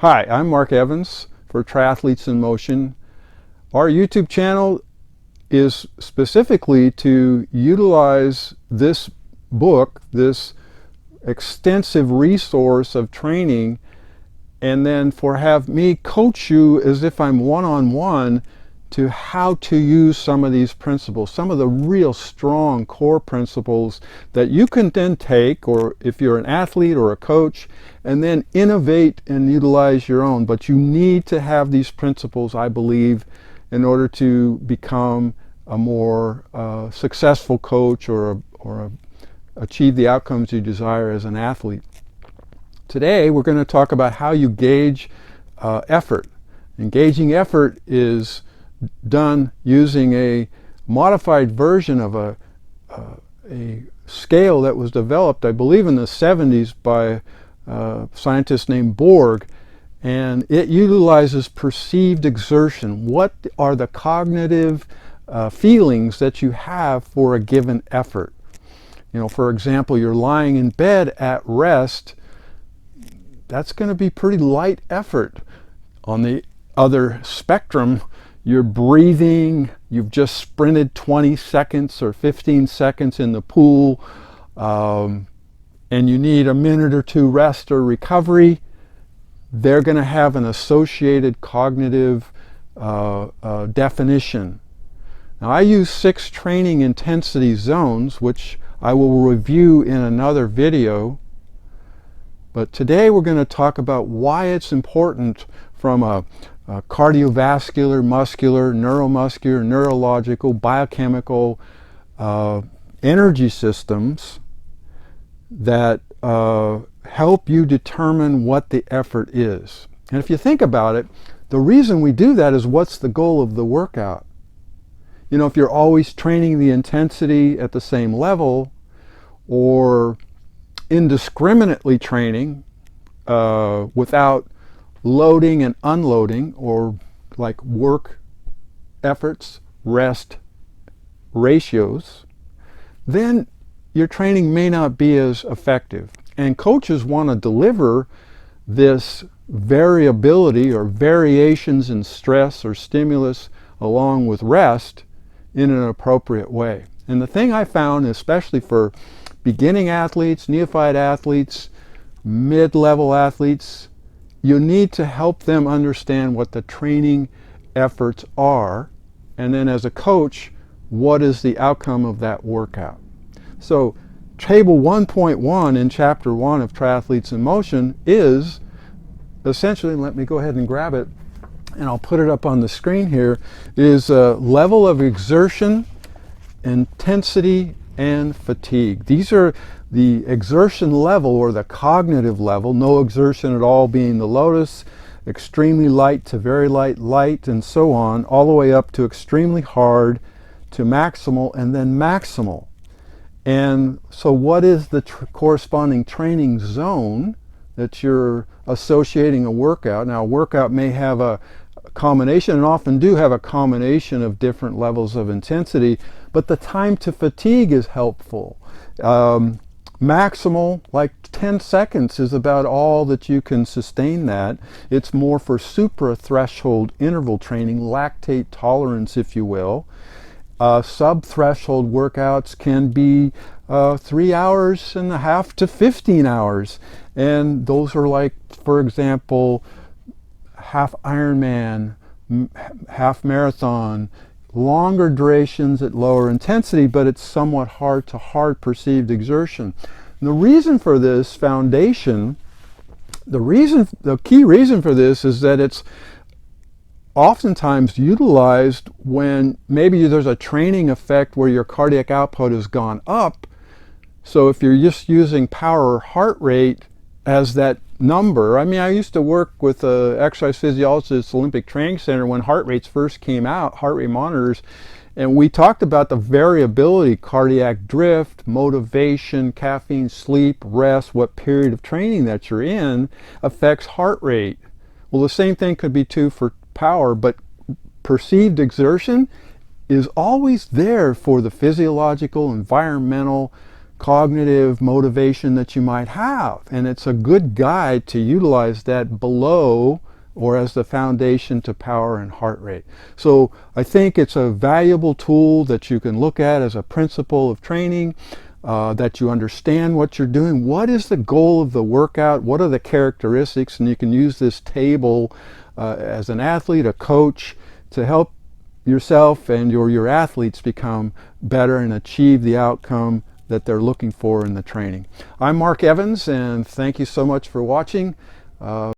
Hi, I'm Mark Evans for Triathletes in Motion. Our YouTube channel is specifically to utilize this book, this extensive resource of training, and then have me coach you as if I'm one-on-one to how to use some of these principles, some of the real strong core principles that you can then take, or if you're an athlete or a coach, and then innovate and utilize your own. But you need to have these principles, I believe, in order to become a more successful coach or achieve the outcomes you desire as an athlete. Today we're going to talk about how you gauge effort. Engaging effort is done using a modified version of a scale that was developed, I believe, in the 70s by a scientist named Borg, and it utilizes perceived exertion. What are the cognitive feelings that you have for a given effort? You know, for example, you're lying in bed at rest. That's going to be pretty light effort. On the other spectrum, you're breathing, you've just sprinted 20 seconds or 15 seconds in the pool, and you need a minute or two rest or recovery. They're going to have an associated cognitive definition. Now, I use 6 training intensity zones, which I will review in another video. But today we're going to talk about why it's important from a cardiovascular, muscular, neuromuscular, neurological, biochemical energy systems that help you determine what the effort is. And if you think about it, the reason we do that is, what's the goal of the workout? You know, if you're always training the intensity at the same level, or indiscriminately training without loading and unloading, or like work efforts, rest ratios, then your training may not be as effective. And coaches want to deliver this variability or variations in stress or stimulus along with rest in an appropriate way. And the thing I found, especially for beginning athletes, neophyte athletes, mid-level athletes, you need to help them understand what the training efforts are, and then as a coach, what is the outcome of that workout. So table 1.1 in chapter 1 of Triathletes in Motion is essentially, let me go ahead and grab it and I'll put it up on the screen here, is a level of exertion, intensity, and fatigue. These are the exertion level, or the cognitive level, no exertion at all being the lowest, extremely light to very light, light, and so on, all the way up to extremely hard to maximal, and then maximal. And so what is the corresponding training zone that you're associating a workout? Now, a workout may have a combination, and often do have a combination of different levels of intensity, but the time to fatigue is helpful. Maximal, like 10 seconds, is about all that you can sustain that. It's more for supra-threshold interval training, lactate tolerance, if you will. Sub-threshold workouts can be 3.5 hours to 15 hours. And those are like, for example, half Ironman, half marathon, longer durations at lower intensity, but it's somewhat hard to hard perceived exertion. And the reason for this foundation, the key reason for this is that it's oftentimes utilized when maybe there's a training effect where your cardiac output has gone up. So if you're just using power or heart rate as that number, I mean, I used to work with an exercise physiologist at Olympic Training Center when heart rates first came out, heart rate monitors, and we talked about the variability, cardiac drift, motivation, caffeine, sleep, rest, what period of training that you're in affects heart rate. Well, the same thing could be true for power, but perceived exertion is always there for the physiological, environmental, cognitive motivation that you might have. And it's a good guide to utilize that below or as the foundation to power and heart rate. So I think it's a valuable tool that you can look at as a principle of training, that you understand what you're doing. What is the goal of the workout? What are the characteristics? And you can use this table as an athlete, a coach, to help yourself and your athletes become better and achieve the outcome that they're looking for in the training. I'm Mark Evans, and thank you so much for watching.